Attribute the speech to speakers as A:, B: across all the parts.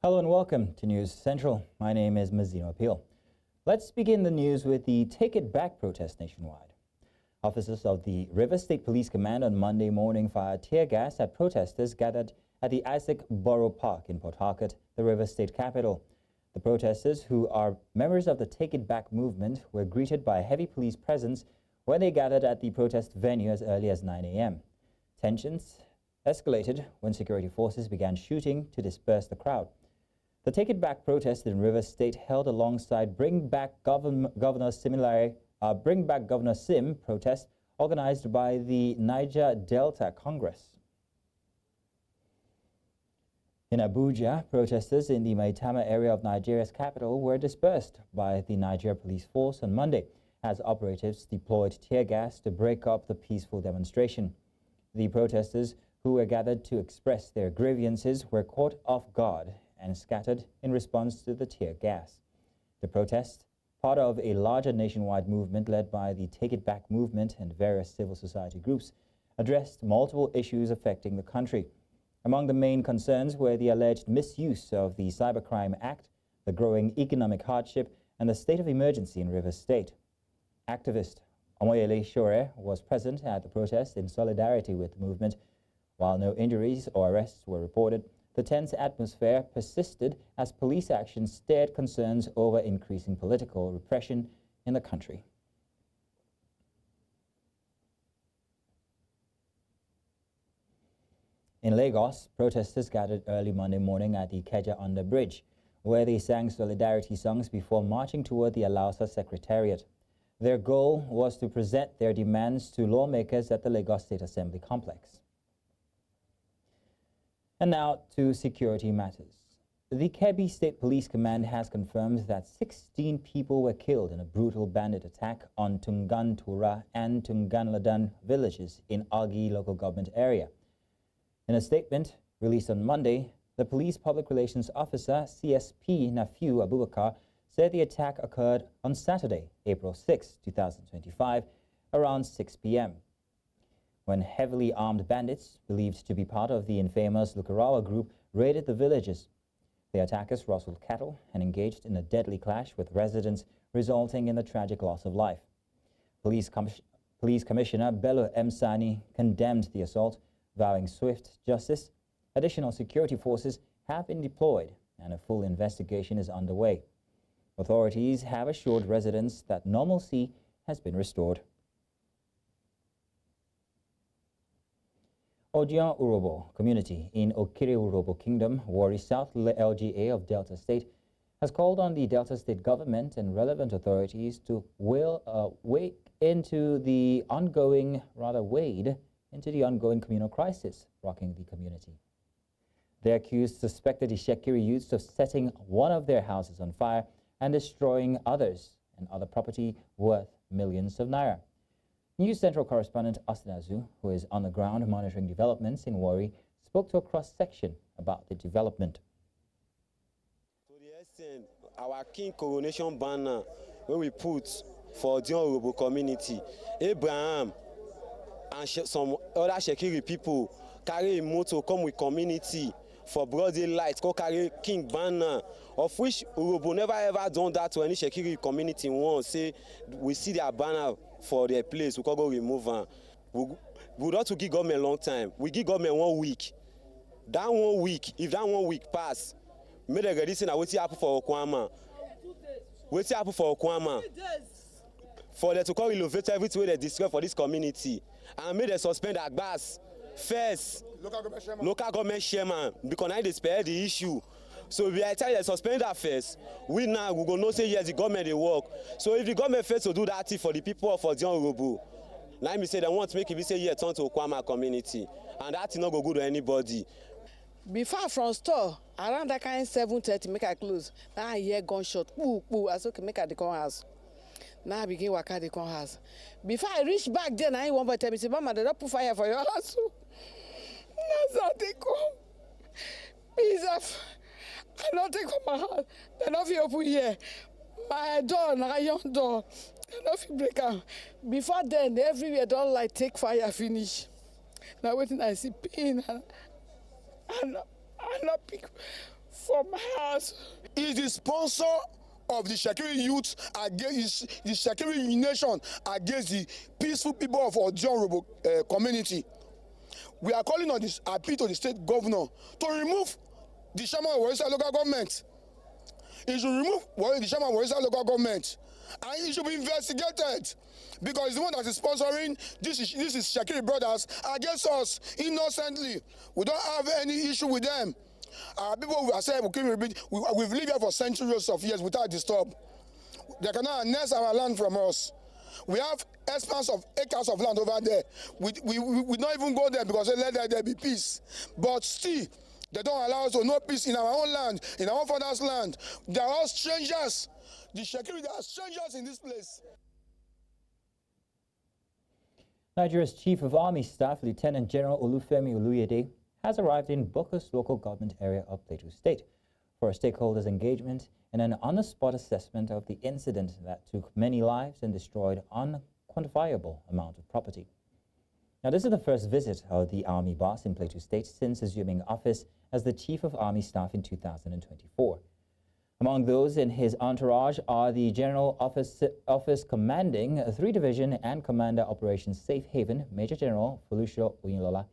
A: Hello and welcome to News Central. My name is Mazino Appeal. Let's begin the news with the Take It Back protest nationwide. Officers of the River State Police Command on Monday morning fired tear gas at protesters gathered at the Isaac Borough Park in Port Harcourt, the River State capital. The protesters, who are members of the Take It Back movement, were greeted by heavy police presence when they gathered at the protest venue as early as 9 a.m. Tensions escalated when security forces began shooting to disperse the crowd. The Take It Back protest in River State held alongside Bring Back Governor Sim protest organized by the Niger Delta Congress. In Abuja, protesters in the Maitama area of Nigeria's capital were dispersed by the Nigeria Police Force on Monday as operatives deployed tear gas to break up the peaceful demonstration. The protesters, who were gathered to express their grievances, were caught off guard and scattered in response to the tear gas. The protest, part of a larger nationwide movement led by the Take It Back movement and various civil society groups, addressed multiple issues affecting the country. Among the main concerns were the alleged misuse of the Cybercrime Act, the growing economic hardship, and the state of emergency in River State. Activist Omoyele Shore was present at the protest in solidarity with the movement. While no injuries or arrests were reported, the tense atmosphere persisted as police action stirred concerns over increasing political repression in the country. In Lagos, protesters gathered early Monday morning at the Ikeja Under Bridge, where they sang solidarity songs before marching toward the Alausa Secretariat. Their goal was to present their demands to lawmakers at the Lagos State Assembly complex. And now to security matters. The Kebbi State Police Command has confirmed that 16 people were killed in a brutal bandit attack on Tungan Taura and Tungan Ladan villages in Agi local government area. In a statement released on Monday, the police public relations officer, CSP Nafiu Abubakar, said the attack occurred on Saturday, April 6, 2025, around 6 p.m. when heavily armed bandits, believed to be part of the infamous Lakurawa group, raided the villages. The attackers rustled cattle and engaged in a deadly clash with residents, resulting in the tragic loss of life. Police Commissioner Bello Sani condemned the assault, vowing swift justice. Additional security forces have been deployed and a full investigation is underway. Authorities have assured residents that normalcy has been restored. Odion Urobo community in Okiri Urobo Kingdom, Warri South LGA of Delta State, has called on the Delta State government and relevant authorities to wade into the ongoing communal crisis rocking the community. They accused suspected Ishekiri youths of setting one of their houses on fire and destroying others and other property worth millions of naira. News Central correspondent Austin Azu, who is on the ground monitoring developments in Warri, spoke to a cross-section about the development.
B: To the extent, our king coronation banner, where we put for the Urobo community, Abraham and some other Shekiri people carry a motto, come with community for broad daylight, go carry king banner, of which Urobo never ever done that to any Shekiri community once. Say we see their banner for their place, we can go remove them. We don't to give government a long time. We give government 1 week. That 1 week, if that 1 week pass, make the ready say na wetin happen for Okwama. Wetin happen for Okwama? For them to come renovate everything they destroy for this community, and make them suspend Agbas first. Local government chairman, because now they spare the issue. So we are telling them suspend that first. We now we go know say yes, the government they work. So if the government fails to do that thing for the people of Odion Urobo, let me say they want to make it say yes, turn to Okwama community, and that is not go good to anybody.
C: Before from store around that kind 7:30 make I close. Now I hear gunshot. Poo poo. I say okay, make I the come house. Now I begin waka the come house. Before I reach back there, now one boy tell me say, "Mama, they don't put fire for your house." That's how they come. Please, I don't take from my house. They don't feel open here. My door, na young door. They don't feel break out. Before then, everywhere don't like take fire finish. Now waiting I see pain and not pick
D: from house.
E: Is the sponsor of the Shekiri youth against the Shekiri nation against the peaceful people of Odion community. We are calling on this appeal to the state governor to remove the chairman of Warisa local government. He should remove the chairman of Warisa local government, and he should be investigated because the one that is sponsoring this is Shekiri brothers against us innocently. We don't have any issue with them. Our people are saying we've lived here for centuries of years without disturb. They cannot annex our land from us. We have expanse of acres of land over there. We don't even go there because they let there be peace. But still, they don't allow us to know peace in our own land, in our own father's land. They are all strangers. The Shekiri, they are strangers in this place.
A: Nigeria's Chief of Army Staff, Lieutenant General Olufemi Oluyede, has arrived in Bokos local government area of Plateau State for a stakeholders engagement and an on-the-spot assessment of the incident that took many lives and destroyed unquantifiable amount of property. Now, this is the first visit of the Army boss in Plateau State since assuming office as the Chief of Army Staff in 2024. Among those in his entourage are the General Office Commanding 3 Division and Commander Operations Safe Haven, Major General Folusho Oyinlola,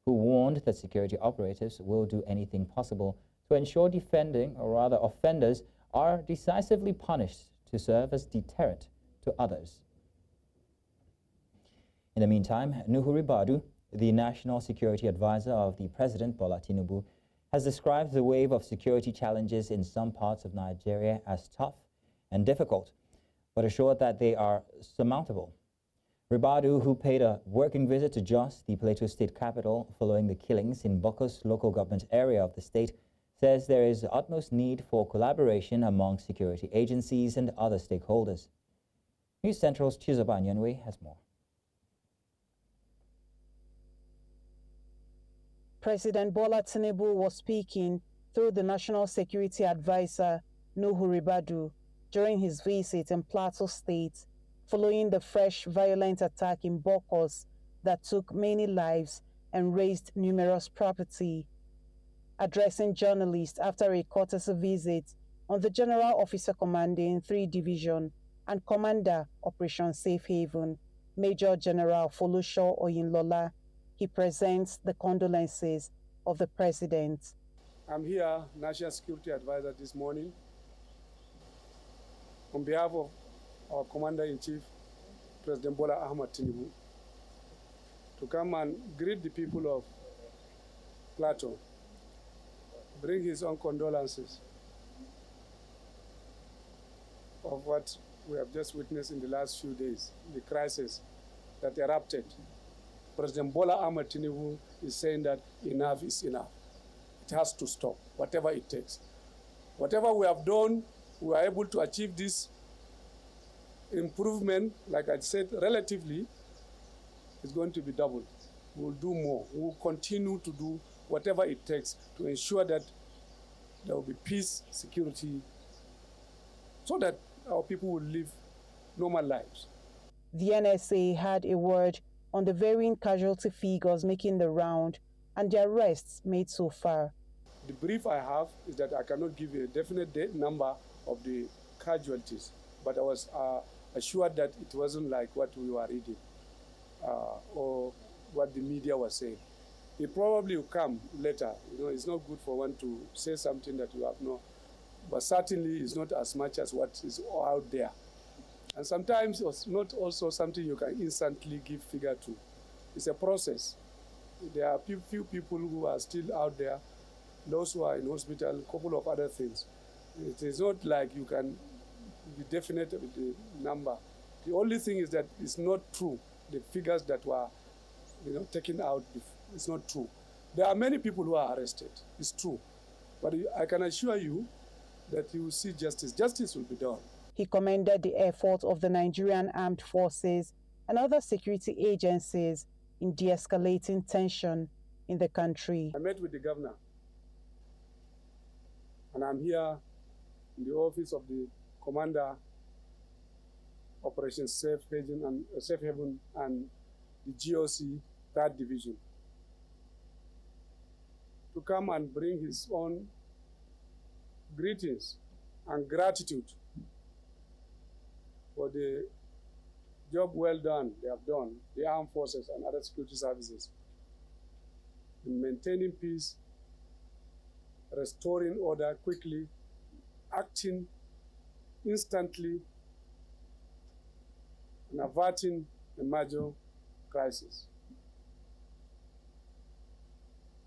A: who warned that security operatives will do anything possible to ensure offenders are decisively punished to serve as deterrent to others. In the meantime, Nuhu Ribadu, the National Security Advisor of the President Bola Tinubu, has described the wave of security challenges in some parts of Nigeria as tough and difficult, but assured that they are surmountable. Ribadu, who paid a working visit to Jos, the Plateau State capital, following the killings in Bokos local government area of the state, says there is utmost need for collaboration among security agencies and other stakeholders. News Central's Chizoba Nyanwe has more.
F: President Bola Tinubu was speaking through the National Security Advisor, Nuhu Ribadu, during his visit in Plateau State, following the fresh violent attack in Bokos that took many lives and razed numerous property. Addressing journalists after a courtesy visit on the General Officer Commanding 3 Division and Commander Operation Safe Haven, Major General Folusho Oyinlola, he presents the condolences of the President.
D: I'm here, National Security Advisor, this morning, on behalf of our Commander-in-Chief, President Bola Ahmed Tinubu, to come and greet the people of Plateau, bring his own condolences of what we have just witnessed in the last few days, the crisis that erupted. President Bola Ahmed Tinubu is saying that enough is enough. It has to stop, whatever it takes. Whatever we have done, we are able to achieve this improvement, like I said, relatively, is going to be doubled. We'll do more. We'll continue to do whatever it takes to ensure that there will be peace, security, so that our people will live normal lives.
F: The NSA had a word on the varying casualty figures making the round and the arrests made so far.
D: The brief I have is that I cannot give you a definite number of the casualties, but I was assured that it wasn't like what we were reading or what the media was saying. It probably will come later. You know, it's not good for one to say something that you have no, but certainly it's not as much as what is out there. And sometimes it's not also something you can instantly give figure to. It's a process. There are few people who are still out there, those who are in hospital, a couple of other things. It is not like you can be definite with the number. The only thing is that it's not true. The figures that were, taken out, it's not true. There are many people who are arrested. It's true. But I can assure you that you will see justice. Justice will be done.
F: He commended the effort of the Nigerian Armed Forces and other security agencies in de-escalating tension in the country.
D: I met with the governor, and I'm here in the office of the Commander, Operation Safe Haven and the GOC 3rd Division, to come and bring his own greetings and gratitude for the job well done they have done, the armed forces and other security services, in maintaining peace, restoring order quickly, acting instantly, and averting a major crisis.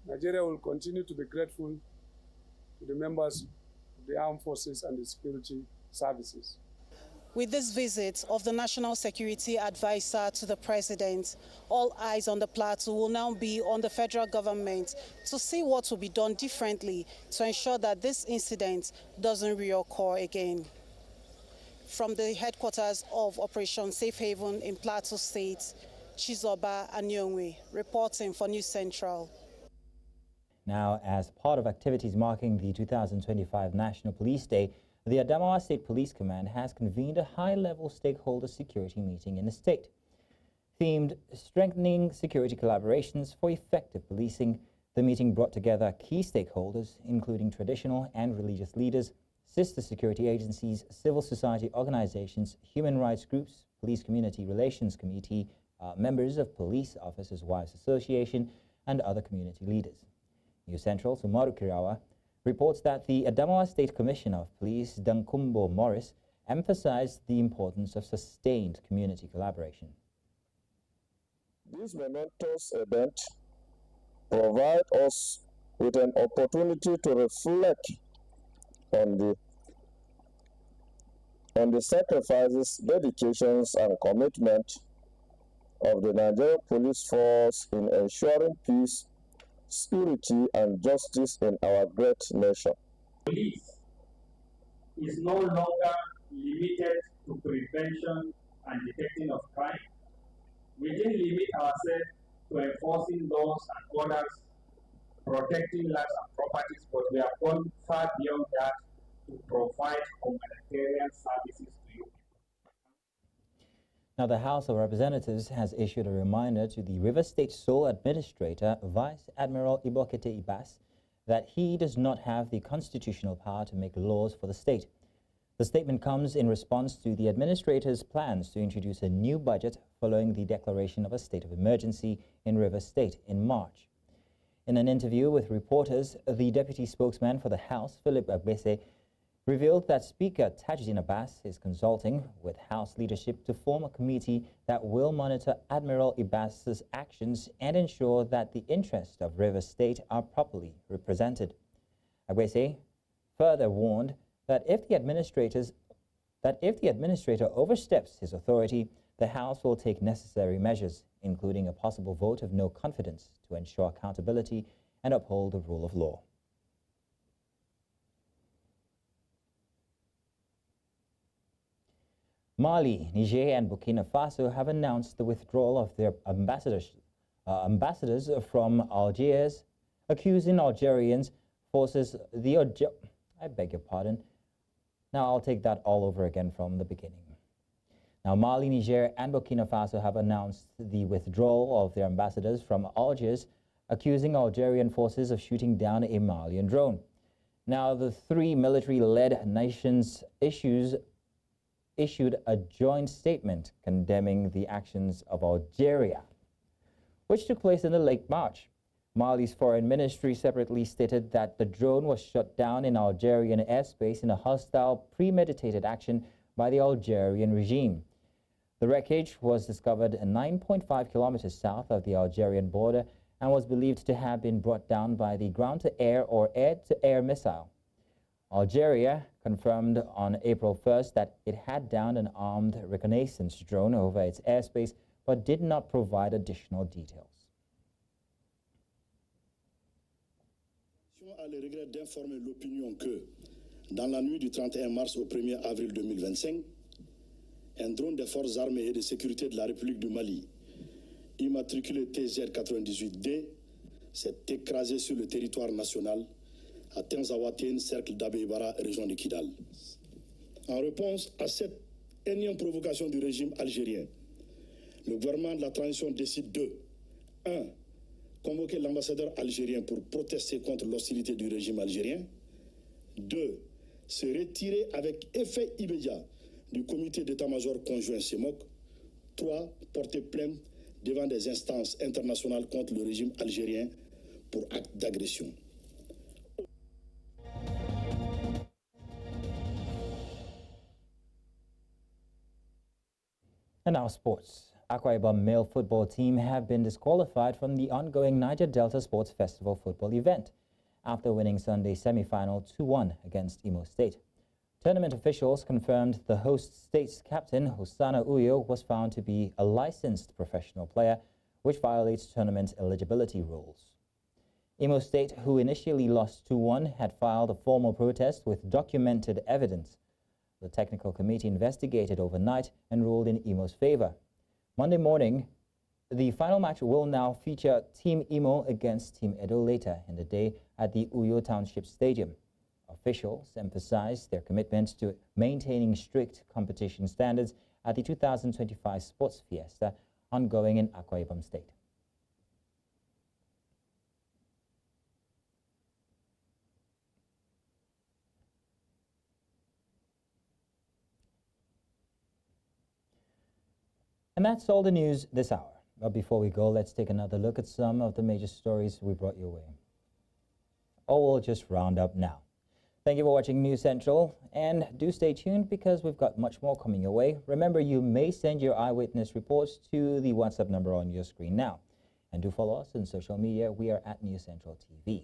D: Nigeria will continue to be grateful to the members of the armed forces and the security services.
F: With this visit of the National Security Advisor to the President, all eyes on the plateau will now be on the federal government to see what will be done differently to ensure that this incident doesn't reoccur again. From the headquarters of Operation Safe Haven in Plateau State, Chizoba Anyongwe, reporting for News Central.
A: Now, as part of activities marking the 2025 National Police Day, the Adamawa State Police Command has convened a high-level stakeholder security meeting in the state. Themed Strengthening Security Collaborations for Effective Policing, the meeting brought together key stakeholders, including traditional and religious leaders, sister security agencies, civil society organizations, human rights groups, Police Community Relations Committee, members of Police Officers' Wives Association, and other community leaders. News Central's Lakurawa reports that the Adamawa State Commissioner of Police, Dankumbo Morris, emphasized the importance of sustained community collaboration.
G: This momentous event provides us with an opportunity to reflect on the sacrifices, dedications, and commitment of the Nigerian police force in ensuring peace, security, and justice in our great nation.
H: Police is no longer limited to prevention and detecting of crime. We didn't limit ourselves to enforcing laws and orders, protecting lives and properties, but we have gone far beyond that to provide humanitarian services to you.
A: Now, the House of Representatives has issued a reminder to the River State Sole Administrator, Vice Admiral Ibokete Ibas, that he does not have the constitutional power to make laws for the state. The statement comes in response to the administrator's plans to introduce a new budget following the declaration of a state of emergency in River State in March. In an interview with reporters, the deputy spokesman for the House, Philip Agbese, revealed that Speaker Tajuddin Abbas is consulting with House leadership to form a committee that will monitor Admiral Abbas's actions and ensure that the interests of River State are properly represented. Agbese further warned that if the administrator oversteps his authority, the House will take necessary measures, including a possible vote of no confidence, to ensure accountability and uphold the rule of law. Mali, Niger, and Burkina Faso have announced the withdrawal of their ambassadors from Algiers, accusing Algerian forces I beg your pardon. Now I'll take that all over again from the beginning. Now, Mali, Niger, and Burkina Faso have announced the withdrawal of their ambassadors from Algiers, accusing Algerian forces of shooting down a Malian drone. Now, the three military-led nations issued a joint statement condemning the actions of Algeria, which took place in the late March. Mali's foreign ministry separately stated that the drone was shot down in Algerian airspace in a hostile, premeditated action by the Algerian regime. The wreckage was discovered 9.5 kilometers south of the Algerian border and was believed to have been brought down by the ground-to-air or air-to-air missile. Algeria confirmed on April 1st that it had downed an armed reconnaissance drone over its airspace, but did not provide additional details.
I: A le regret d'informer l'opinion que, dans la nuit du 31 mars au 1er avril 2025, un drone des forces armées et de sécurité de la République du Mali, immatriculé TZ-98D, s'est écrasé sur le territoire national à Tenzawatène, cercle d'Abeibara, région de Kidal. En réponse à cette énième provocation du régime algérien, le gouvernement de la transition décide de 1. Convoquer l'ambassadeur algérien pour protester contre l'hostilité du régime algérien. 2. se retirer avec effet immédiat du comité d'état-major conjoint CEMOC. 3. Porter plainte devant des instances internationales contre le régime algérien pour acte d'agression.
A: And now sports. Akwa Ibom male football team have been disqualified from the ongoing Niger Delta Sports Festival football event after winning Sunday's semi-final 2-1 against Imo State. Tournament officials confirmed the host state's captain, Hosanna Uyo, was found to be a licensed professional player, which violates tournament eligibility rules. Imo State, who initially lost 2-1, had filed a formal protest with documented evidence. The technical committee investigated overnight and ruled in Imo's favor. Monday morning, the final match will now feature Team Imo against Team Edo later in the day at the Uyo Township Stadium. Officials emphasized their commitment to maintaining strict competition standards at the 2025 Sports Fiesta ongoing in Akwa Ibom State. And that's all the news this hour. But before we go, let's take another look at some of the major stories we brought your way. Or we'll just round up now. Thank you for watching News Central, and do stay tuned because we've got much more coming your way. Remember, you may send your eyewitness reports to the WhatsApp number on your screen now. And do follow us on social media. We are at News Central TV.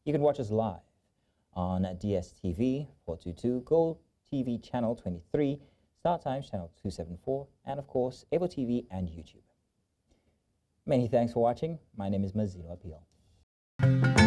A: You can watch us live on DSTV 422, Go TV Channel 23, Star Times Channel 274, and of course, Able TV and YouTube. Many thanks for watching. My name is Mazilo Appeal.